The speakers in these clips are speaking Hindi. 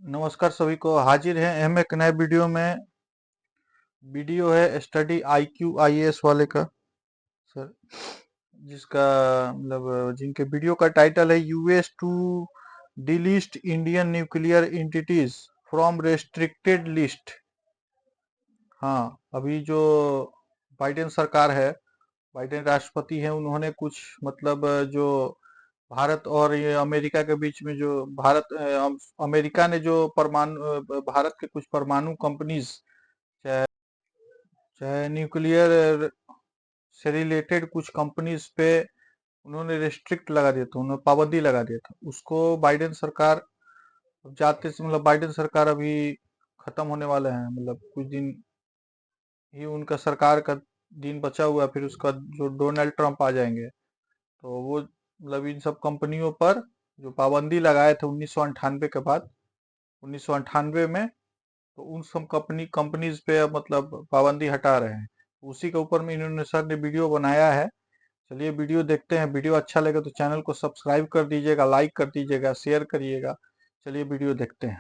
नमस्कार सभी को। हाजिर हैं हम एक नए वीडियो में। वीडियो है स्टडी IQ IAS वाले का सर, जिसका मतलब जिनके वीडियो का टाइटल है US to delist Indian nuclear entities from restricted list. हाँ, अभी जो बाइडेन सरकार है, बाइडेन राष्ट्रपति हैं, उन्होंने कुछ मतलब जो भारत और ये अमेरिका के बीच में जो अमेरिका ने जो परमाणु भारत के कुछ परमाणु कंपनीज, चाहे चाहे न्यूक्लियर से रिलेटेड कुछ कंपनीज पे उन्होंने रिस्ट्रिक्ट लगा दिया था, उन्होंने पाबंदी लगा दिया था। उसको बाइडेन सरकार जाते से मतलब बाइडेन सरकार अभी खत्म होने वाले हैं, मतलब कुछ दिन ही उनका सरकार का दिन बचा हुआ है, फिर उसका जो डोनाल्ड ट्रंप आ जाएंगे तो वो मतलब इन सब कंपनियों पर जो पाबंदी लगाए थे 1998 के बाद, 1998 में, तो उन सब कंपनीज पे अब मतलब पाबंदी हटा रहे हैं। उसी के ऊपर में इन्होंने सर ने वीडियो बनाया है। चलिए वीडियो देखते हैं। वीडियो अच्छा लगे तो चैनल को सब्सक्राइब कर दीजिएगा, लाइक कर दीजिएगा, शेयर करिएगा। चलिए वीडियो देखते हैं।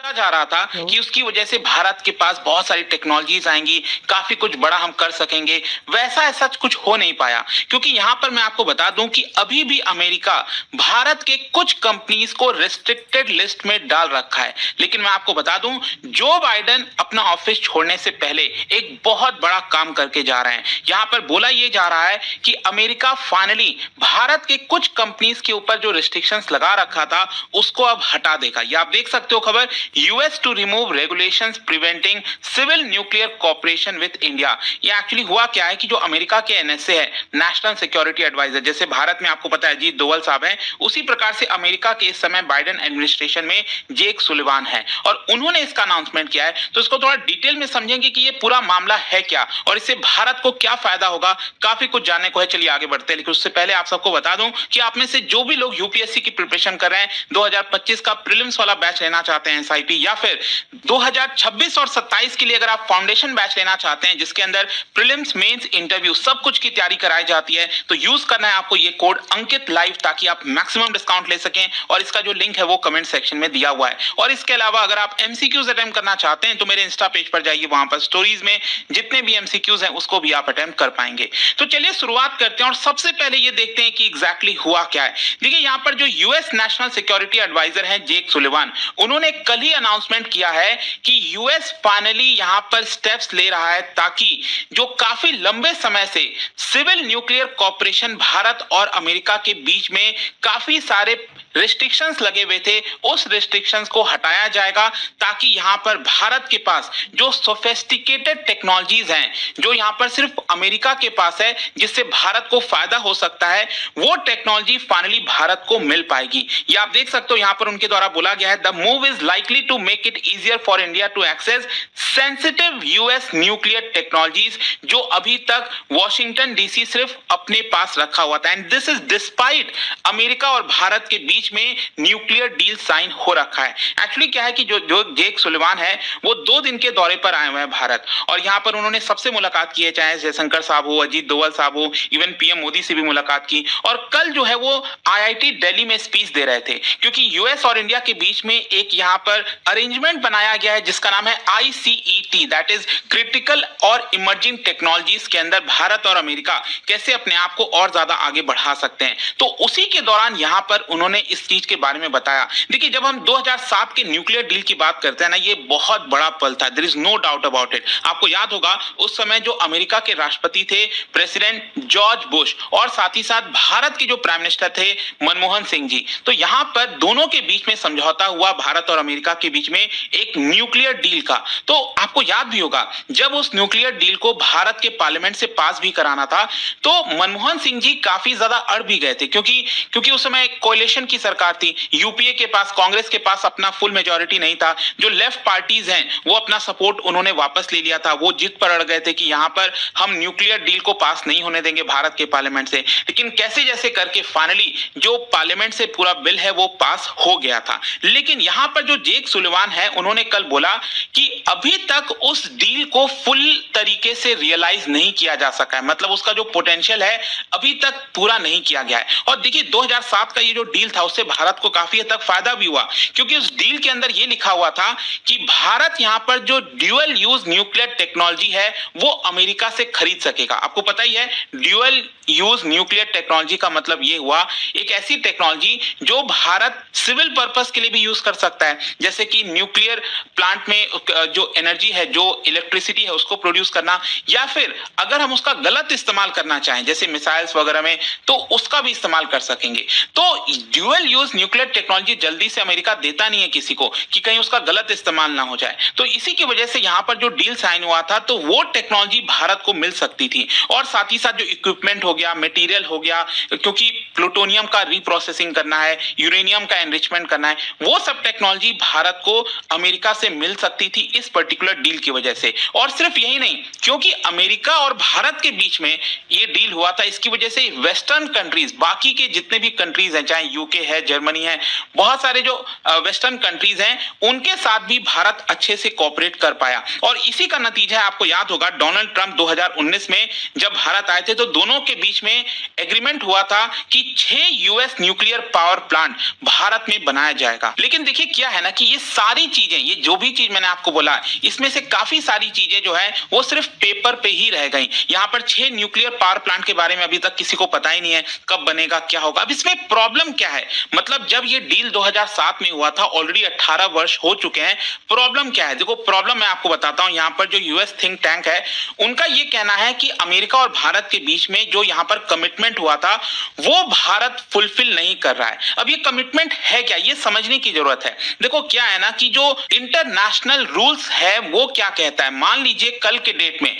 कहा जा रहा था कि उसकी वजह से भारत के पास बहुत सारी टेक्नोलॉजीज आएंगी, काफी कुछ बड़ा हम कर सकेंगे। वैसा ऐसा कुछ हो नहीं पाया, क्योंकि यहां पर मैं आपको बता दूं कि अभी भी अमेरिका भारत के कुछ कंपनीज को रिस्ट्रिक्टेड लिस्ट में डाल रखा है। लेकिन मैं आपको बता दूं, जो बाइडेन अपना ऑफिस छोड़ने से पहले एक बहुत बड़ा काम करके जा रहे हैं। यहां पर बोला यह जा रहा है कि अमेरिका फाइनली भारत के कुछ कंपनीज के ऊपर जो रिस्ट्रिक्शंस लगा रखा था उसको अब हटा देगा। ये आप देख सकते हो खबर, US to remove regulations preventing civil nuclear cooperation with India. ये एक्चुअली हुआ क्या है कि जो अमेरिका के एनएसए है, नेशनल सिक्योरिटी एडवाइजर, जैसे भारत में आपको पता है अजीत डोवल साहब हैं, उसी प्रकार से अमेरिका के इस समय बाइडेन एडमिनिस्ट्रेशन में जेक सुलिवान है और उन्होंने इसका अनाउंसमेंट किया है। तो इसको थोड़ा डिटेल में समझेंगे कि ये पूरा मामला है क्या और इससे भारत को क्या फायदा होगा। काफी कुछ जानने को है, चलिए आगे बढ़ते हैं। लेकिन उससे पहले आप सबको बता दूं कि आप में से जो भी लोग यूपीएससी की प्रिपरेशन कर रहे हैं, 2025 का प्रीलिम्स वाला बैच लेना चाहते हैं एसआईपी, या फिर 2026 और 27 के लिए अगर आप फाउंडेशन बैच लेना चाहते हैं जिसके अंदर प्रीलिम्स, मेंस, इंटरव्यू सब कुछ की तैयारी कराई जाती है, तो यूज करना है आपको ये कोड अंकित लाइव, ताकि आप मैक्सिमम डिस्काउंट ले सकें। और इसका जो लिंक है वो कमेंट सेक्शन में दिया हुआ है। और इसके अलावा अगर आप एमसीक्यूज अटेम्प्ट करना चाहते हैं तो मेरे इंस्टा पेज पर जाइए, वहां पर स्टोरीज में जितने भी एमसीक्यूज हैं उसको भी आप अटेम्प्ट कर पाएंगे। तो चलिए शुरुआत करते हैं और सबसे पहले ये देखते हैं कि एग्जैक्टली हुआ क्या है। देखिए यहां पर जो यूएस नेशनल सिक्योरिटी एडवाइजर हैं जेक सुलिवान, उन्होंने कल ही अनाउंसमेंट किया है कि यूएस फाइनली यहां पर स्टेप्स ले रहा है ताकि जो काफी लंबे समय से सिविल न्यूक्लियर कॉपरेशन भारत और अमेरिका के बीच में काफी सारे रिस्ट्रिक्शंस लगे हुए थे, उस रिस्ट्रिक्शंस को हटाया जाएगा, ताकि यहां पर भारत के पास जो सोफिस्टिकेटेड टेक्नोलॉजीज हैं, जो यहां पर सिर्फ अमेरिका के पास है, जिससे भारत को फायदा हो सकता है, वो टेक्नोलॉजी फाइनली भारत को मिल पाएगी। ये आप देख सकते हो यहां पर उनके द्वारा बोला गया है, the move is likely to make it easier for India to access sensitive US nuclear technologies, जो अभी तक वॉशिंगटन डीसी सिर्फ अपने पास रखा हुआ था। And this is despite America और भारत के बीच में न्यूक्लियर डील साइन हो रखा है। एक्चुअली क्या है कि जो जेक सुलिवान है वो 2 दिन के दौरे पर आए हुए हैं भारत, और यहां पर उन्होंने सबसे मुलाकात की है, चाहे जयशंकर साहब हो, अजीत डोवल साहब हो, इवन पीएम मोदी से भी मुलाकात की। और कल जो है वो आईआईटी दिल्ली में स्पीच दे रहे थे, क्योंकि यूएस और इंडिया के बीच में एक यहां पर अरेंजमेंट बनाया गया है जिसका नाम है आईसीईटी, दैट इज क्रिटिकल और इमर्जिंग टेक्नोलॉजीज के अंदर भारत और अमेरिका कैसे अपने आप को और ज्यादा आगे बढ़ा सकते हैं। तो उसी के दौरान यहां पर उन्होंने इस चीज के बारे में बताया। देखिए जब हम 2007 के न्यूक्लियर डील की बात करते हैं ना, ये बहुत बड़ा पल था, there is no doubt about it. आपको याद होगा उस समय जो अमेरिका के राष्ट्रपति थे प्रेसिडेंट जॉर्ज बुश, और साथ ही साथ भारत के जो प्राइम मिनिस्टर थे मनमोहन सिंह जी, तो यहां पर दोनों के बीच में समझौता हुआ भारत और अमेरिका के बीच में एक न्यूक्लियर डील का। तो आपको याद भी होगा जब उस न्यूक्लियर डील को भारत के पार्लियामेंट से पास भी कराना था तो मनमोहन सिंह जी काफी ज्यादा अड़ भी गए थे, क्योंकि उस समय कोalition की सरकार थी, यूपीए के पास, कांग्रेस के पास अपना फुल मेजॉरिटी नहीं था। जो लेफ्ट पार्टीज हैं वो अपना सपोर्ट उन्होंने वापस ले लिया था, वो जिद पर अड़ गए थे कि यहां पर हम न्यूक्लियर डील को पास नहीं होने देंगे भारत के पार्लियामेंट से। लेकिन कैसे जैसे करके फाइनली जो पार्लियामेंट से पूरा बिल है वो पास हो गया था। लेकिन यहां पर जो जेक सुलिवान है उन्होंने कल बोला कि अभी तक उस डील को फुल तरीके से रियलाइज नहीं किया जा सका है, मतलब उसका जो पोटेंशियल है अभी तक पूरा नहीं किया गया है। और देखिए 2007 का ये जो डील था उससे भारत को काफी हद तक फायदा भी हुआ, क्योंकि उस डील के अंदर ये लिखा हुआ था कि भारत यहाँ पर जो ड्यूअल यूज न्यूक्लियर टेक्नोलॉजी है वो अमेरिका से खरीद सकेगा। आपको पता ही है ड्यूअल यूज न्यूक्लियर टेक्नोलॉजी का मतलब ये हुआ एक ऐसी टेक्नोलॉजी जो भारत सिविल पर्पस के लिए भी यूज कर सकता है, जैसे कि न्यूक्लियर प्लांट में जो एनर्जी है, जो इलेक्ट्रिसिटी है, उसको प्रोड्यूस करना, या फिर अगर हम उसका गलत इस्तेमाल करना चाहें जैसे मिसाइल्स वगैरह में, तो उसका भी इस्तेमाल कर सकेंगे। तो ड्यूअल यूज न्यूक्लियर टेक्नोलॉजी जल्दी से अमेरिका देता नहीं है किसी को कि कहीं उसका गलत इस्तेमाल ना हो जाए। तो इसी की वजह से यहां पर जो डील साइन हुआ था तो वो टेक्नोलॉजी भारत को मिल सकती थी, और साथ ही साथ जो इक्विपमेंट हो गया, मटेरियल हो गया, क्योंकि प्लूटोनियम का रिप्रोसेसिंग करना है, यूरेनियम का एनरिचमेंट करना है, वो सब टेक्नोलॉजी भारत को अमेरिका से मिल सकती थी इस पर्टिकुलर डील की वजह से। और सिर्फ यही नहीं, क्योंकि अमेरिका और भारत के बीच में ये डील हुआ था, इसकी वजह से वेस्टर्न कंट्रीज, बाकी के जितने भी कंट्रीज हैं, चाहे यूके है, जर्मनी है, बहुत सारे जो वेस्टर्न कंट्रीज हैं, उनके साथ भी भारत अच्छे से कोऑपरेट कर पाया। और इसी का नतीजा है, आपको याद होगा डोनाल्ड ट्रंप 2019 में जब भारत आए थे तो दोनों के बीच में एग्रीमेंट हुआ था कि 6 US nuclear power plant Bharat में बनाया जाएगा। लेकिन देखिए क्या है ना कि ये सारी चीजें, ये जो भी चीज मैंने आपको बोला, इसमें से काफी सारी चीजें जो है वो सिर्फ पेपर पे ही रह गई। यहां पर 6 न्यूक्लियर पावर प्लांट के बारे में अभी तक किसी को पता ही नहीं है कब बनेगा, क्या होगा। अब इसमें प्रॉब्लम क्या है, मतलब जब ये डील 2007 में हुआ था, ऑलरेडी 18 वर्ष हो चुके हैं। प्रॉब्लम क्या है, देखो प्रॉब्लम मैं आपको बताता हूं। यहां पर जो यूएस थिंक टैंक है, उनका ये कहना है कि अमेरिका और भारत के बीच में जो यहां पर कमिटमेंट हुआ था वो भारत फुलफिल नहीं कर रहा है। अब ये कमिटमेंट है क्या, ये समझने की जरूरत है। देखो क्या है ना कि जो इंटरनेशनल रूल्स है वो क्या कहता है, मान लीजिए कल के डेट में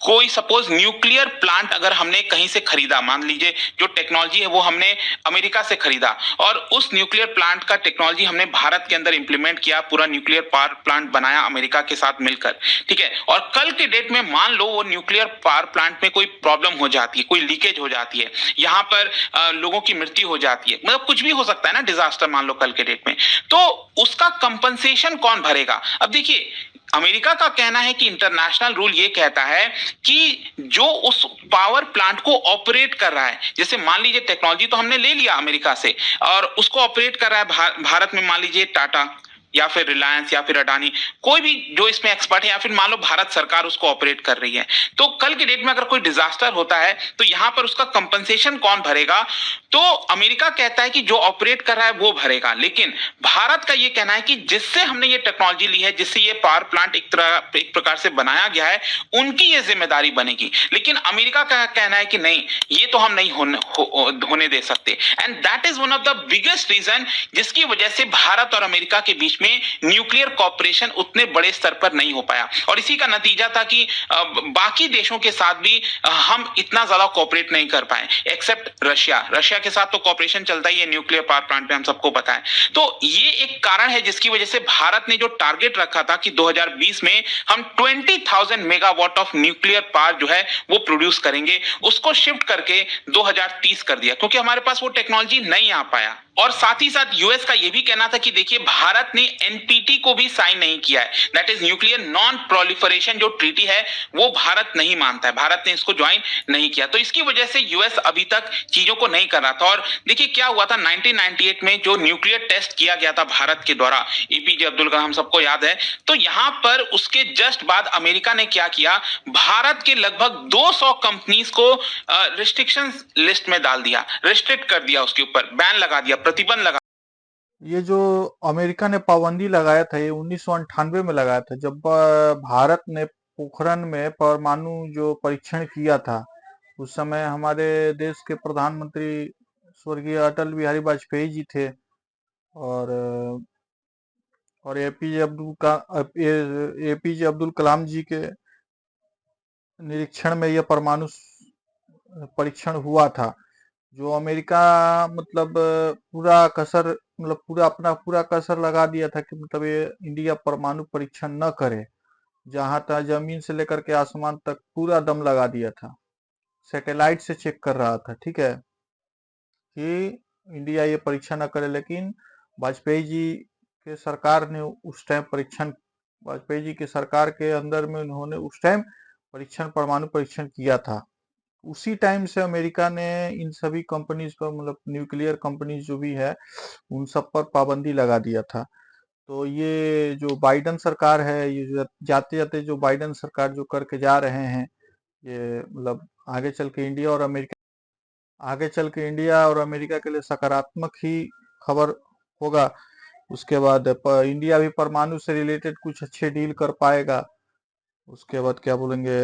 कोई सपोज न्यूक्लियर प्लांट अगर हमने कहीं से खरीदा, मान लीजिए जो टेक्नोलॉजी है वो हमने अमेरिका से खरीदा, और उस न्यूक्लियर प्लांट का टेक्नोलॉजी हमने भारत के अंदर इंप्लीमेंट किया, पूरा न्यूक्लियर पावर प्लांट बनाया अमेरिका के साथ मिलकर, ठीक है। और कल के डेट में मान लो वो न्यूक्लियर पावर प्लांट में कोई प्रॉब्लम हो जाती है, कोई लीकेज हो जाती है, यहां पर लोगों की मृत्यु हो जाती है, मतलब कुछ भी हो सकता है ना, डिजास्टर मान लो कल के डेट में, तो उसका कंपनसेशन कौन भरेगा। अब देखिए अमेरिका का कहना है कि इंटरनेशनल रूल ये कहता है कि जो उस पावर प्लांट को ऑपरेट कर रहा है, जैसे मान लीजिए टेक्नोलॉजी तो हमने ले लिया अमेरिका से और उसको ऑपरेट कर रहा है भारत में, मान लीजिए टाटा या फिर रिलायंस या फिर अडानी, कोई भी जो इसमें एक्सपर्ट है, या फिर मान लो भारत सरकार उसको ऑपरेट कर रही है, तो कल के डेट में अगर कोई डिजास्टर होता है तो यहां पर उसका कंपनसेशन कौन भरेगा। तो अमेरिका कहता है कि जो ऑपरेट कर रहा है वो भरेगा, लेकिन भारत का ये कहना है कि जिससे हमने ये टेक्नोलॉजी ली है, जिससे ये पावर प्लांट एक प्रकार से बनाया गया है, उनकी ये जिम्मेदारी बनेगी। लेकिन अमेरिका का कहना है कि नहीं, ये तो हम नहीं होने दे सकते। And that is one of the biggest reason जिसकी वजह से भारत और अमेरिका के बीच में न्यूक्लियर कॉपरेशन उतने बड़े स्तर पर नहीं हो पाया। और इसी का नतीजा था कि बाकी देशों के साथ भी हम इतना ज्यादा कॉपरेट नहीं कर पाए, एक्सेप्ट रशिया के साथ तो कॉपरेशन चलता ही है न्यूक्लियर पावर प्लांट पे, हम सबको पता है। तो ये एक कारण है जिसकी वजह से भारत ने जो टारगेट रखा था कि 2020 में हम 20,000 मेगावाट ऑफ न्यूक्लियर पावर जो है वो प्रोड्यूस करेंगे, उसको शिफ्ट करके 2030 कर दिया, क्योंकि हमारे पास वो टेक्नोलॉजी नहीं आ पाया। और साथ ही साथ यूएस का यह भी कहना था कि देखिए भारत ने एनपीटी को भी साइन नहीं किया है, that is nuclear non proliferation जो ट्रीटी है वो भारत नहीं मानता है, भारत ने इसको ज्वाइन नहीं किया। तो इसकी वजह से यूएस अभी तक चीजों को नहीं कर रहा था। और देखिए क्या हुआ था 1998 में जो न्यूक्लियर टेस्ट किया गया था भारत के द्वारा, एपीजे अब्दुल कलाम सबको याद है, तो यहां पर उसके जस्ट बाद अमेरिका ने क्या किया, भारत के लगभग 200 कंपनीज को रिस्ट्रिक्शन लिस्ट में डाल दिया, रिस्ट्रिक्ट कर दिया, उसके ऊपर बैन लगा दिया, प्रतिबंध लगा। ये जो अमेरिका ने पाबंदी लगाया था ये 1998 में लगाया था, जब भारत ने पोखरण में परमाणु जो परीक्षण किया था, उस समय हमारे देश के प्रधानमंत्री स्वर्गीय अटल बिहारी वाजपेयी जी थे, और एपीजे अब्दुल कलाम जी के निरीक्षण में यह परमाणु परीक्षण हुआ था। जो अमेरिका मतलब पूरा कसर लगा दिया था कि मतलब ये इंडिया परमाणु परीक्षण न करे, जहां तक जमीन से लेकर के आसमान तक पूरा दम लगा दिया था, सैटेलाइट से चेक कर रहा था, ठीक है, कि इंडिया ये परीक्षण न करे। लेकिन वाजपेयी जी के सरकार ने उस टाइम वाजपेयी जी के सरकार के अंदर में उन्होंने उस टाइम परमाणु परीक्षण किया था, उसी टाइम से अमेरिका ने इन सभी कंपनीज पर, मतलब न्यूक्लियर कंपनीज जो भी है, उन सब पर पाबंदी लगा दिया था। तो ये जो बाइडन सरकार है, ये जो जाते जाते जो बाइडन सरकार जो करके जा रहे हैं, ये मतलब आगे चल के इंडिया और अमेरिका के लिए सकारात्मक ही खबर होगा। उसके बाद इंडिया भी परमाणु से रिलेटेड कुछ अच्छे डील कर पाएगा। उसके बाद क्या बोलेंगे,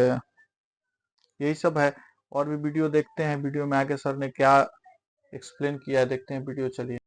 यही सब है। और भी वीडियो देखते हैं, वीडियो में आगे सर ने क्या एक्सप्लेन किया है, देखते हैं वीडियो, चलिए।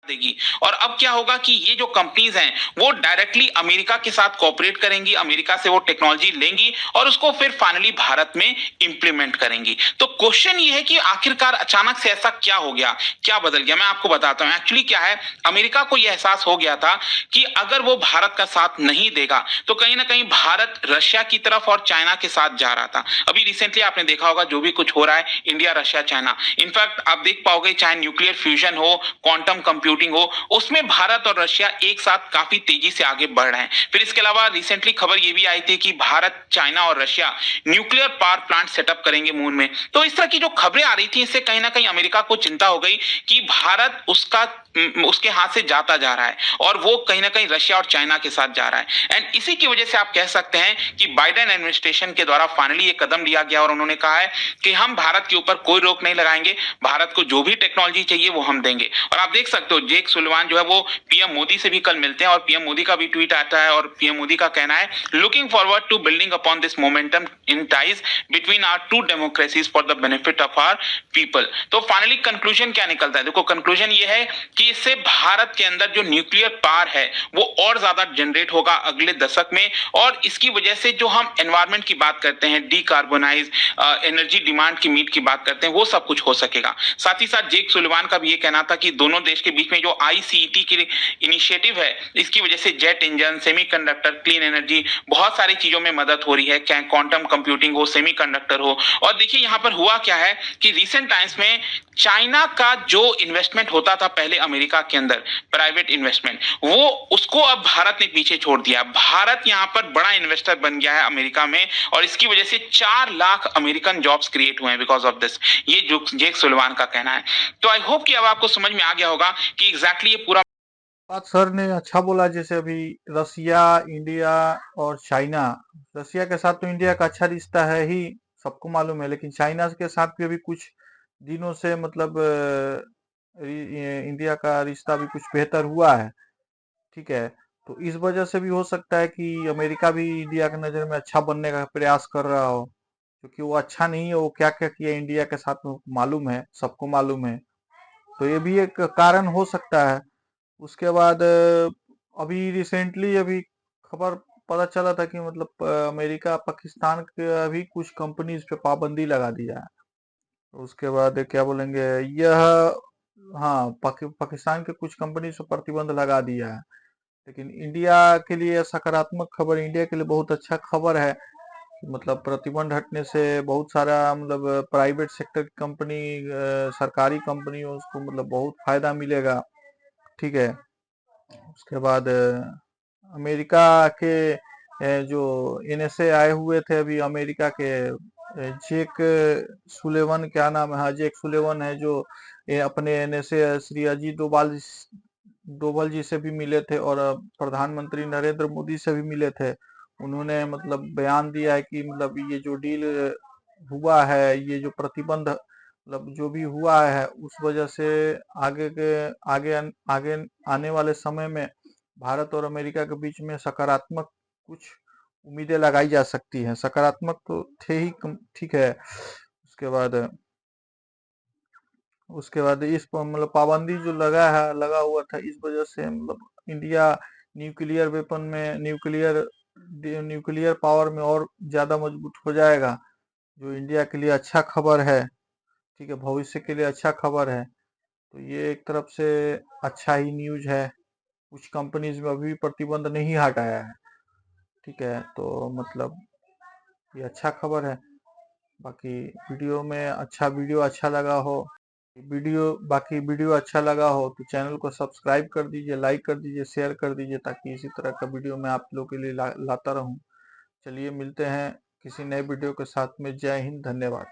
देगी। और अब क्या होगा कि ये जो कंपनीज हैं वो डायरेक्टली अमेरिका के साथ कोऑपरेट करेंगी, अमेरिका से वो टेक्नोलॉजी लेंगी और उसको फिर फाइनली भारत में इंप्लीमेंट करेंगी। तो क्वेश्चन ये है कि आखिरकार अचानक से ऐसा क्या हो गया, क्या बदल गया। मैं आपको बताता हूं एक्चुअली क्या है। अमेरिका को यह एहसास हो गया था कि अगर वो भारत का साथ नहीं देगा तो कहीं ना कहीं भारत रशिया की तरफ और चाइना के साथ जा रहा था। अभी रिसेंटली आपने देखा होगा जो भी कुछ हो रहा है, इंडिया, रशिया, चाइना, इनफैक्ट आप देख पाओगे चाहे न्यूक्लियर फ्यूजन हो, क्वांटम कंप्यूटिंग हो, उसमें भारत और रशिया एक साथ काफी तेजी से आगे बढ़ रहे हैं। फिर इसके अलावा रिसेंटली खबर ये भी आई थी कि भारत, चाइना और Russia nuclear power plant setup करेंगे मून में। तो इस तरह की जो खबरें आ रही थी, इससे कहीं ना कहीं अमेरिका को चिंता हो गई कि भारत उसके हाथ से जाता जा रहा है और वो कहीं ना कहीं रशिया और चाइना के साथ जा रहा है। एंड इसी की वजह से आप कह सकते हैं कि बाइडेन एडमिनिस्ट्रेशन के द्वारा फाइनली ये कदम लिया गया और उन्होंने कहा है कि हम भारत के ऊपर कोई रोक नहीं लगाएंगे, भारत को जो भी टेक्नोलॉजी चाहिए वो हम देंगे। और आप देख सकते हो जेक सुलिवान जो है वो पीएम मोदी से भी कल मिलते हैं और पीएम मोदी का भी ट्वीट आता है और पीएम मोदी का कहना है, looking forward to building upon this momentum in ties between our two democracies for the benefit of our people. तो फाइनली कंक्लूजन क्या निकलता है, देखो कंक्लूजन ये है कि इससे भारत के अंदर जो न्यूक्लियर पावर है वो और ज्यादा जनरेट होगा अगले दशक में। और इसकी वजह से जो हम एनवायरमेंट की बात करते हैं, डीकार्बोनाइज एनर्जी डिमांड की मीट की बात करते हैं, वो सब कुछ हो सकेगा। साथ ही साथ जेक सुलिवान का भी ये कहना था कि दोनों देश के बीच में जो आईसीईटी की इनिशिएटिव है, इसकी वजह से jet engine, semiconductor, clean energy, बहुत सारी चीजों में मदद हो रही है, चाहे क्वांटम कंप्यूटिंग हो, सेमीकंडक्टर हो। और देखिए यहाँ पर हुआ क्या है कि रिसेंट टाइम्स में चाइना का जो इन्वेस्टमेंट होता था पहले अमेरिका के अंदर, प्राइवेट इन्वेस्टमेंट, वो उसको अब भारत ने पीछे छोड़ दिया। भारत यहाँ पर बड़ा इन्वेस्टर बन गया है अमेरिका में और इसकी वजह से 4 लाख अमेरिकन जॉब्स क्रिएट हुए हैं बिकॉज ऑफ दिस, ये जो जेक सुलिवान का कहना है। तो आई होप कि अब आपको समझ में आ गया होगा कि एग्जैक्टली ये पूरा बात सर ने अच्छा बोला। जैसे अभी रसिया, इंडिया और चाइना, रसिया के साथ तो इंडिया का अच्छा रिश्ता है ही, सबको मालूम है, लेकिन चाइना के साथ भी अभी कुछ दिनों से मतलब इंडिया का रिश्ता भी कुछ बेहतर हुआ है। ठीक है, तो इस वजह से भी हो सकता है कि अमेरिका भी इंडिया की नज़र में अच्छा बनने का प्रयास कर रहा हो, क्योंकि वो अच्छा नहीं है, वो क्या क्या किया इंडिया के साथ में मालूम है, सबको मालूम है। तो ये भी एक कारण हो सकता है। उसके बाद अभी रिसेंटली अभी खबर पता चला था कि मतलब अमेरिका पाकिस्तान के भी कुछ कंपनीज पे पाबंदी लगा दिया है। उसके बाद क्या बोलेंगे, यह, हाँ, पाकिस्तान के कुछ कंपनीज पे प्रतिबंध लगा दिया है। लेकिन इंडिया के लिए सकारात्मक खबर, इंडिया के लिए बहुत अच्छा खबर है कि मतलब प्रतिबंध हटने से बहुत सारा मतलब प्राइवेट सेक्टर की कंपनी, सरकारी कंपनी, उसको मतलब बहुत फायदा मिलेगा। ठीक है। उसके बाद अमेरिका के जो एनएसए आए हुए थे अभी अमेरिका के, जेक सुलेवन, क्या नाम है, हाँ, जेक सुलेवन है, जो अपने एनएसए श्री अजीत डोभाल जी से भी मिले थे और प्रधानमंत्री नरेंद्र मोदी से भी मिले थे। उन्होंने मतलब बयान दिया है कि मतलब ये जो डील हुआ है, ये जो प्रतिबंध मतलब जो भी हुआ है, उस वजह से आगे आगे आने वाले समय में भारत और अमेरिका के बीच में सकारात्मक कुछ उम्मीदें लगाई जा सकती हैं। सकारात्मक तो थे ही, ठीक है। उसके बाद इस पर मतलब पाबंदी जो लगा हुआ था, इस वजह से मतलब इंडिया न्यूक्लियर वेपन में, न्यूक्लियर पावर में और ज्यादा मजबूत हो जाएगा, जो इंडिया के लिए अच्छा खबर है। ठीक है, भविष्य के लिए अच्छा खबर है। तो ये एक तरफ से अच्छा ही न्यूज है। कुछ कंपनीज में अभी भी प्रतिबंध नहीं हटाया है। ठीक है, तो मतलब ये अच्छा खबर है। बाकी वीडियो अच्छा लगा हो, वीडियो अच्छा लगा हो तो चैनल को सब्सक्राइब कर दीजिए, लाइक कर दीजिए, शेयर कर दीजिए, ताकि इसी तरह का वीडियो मैं आप लोगों के लिए लाता रहूं। चलिए मिलते हैं किसी नए वीडियो के साथ में। जय हिंद, धन्यवाद।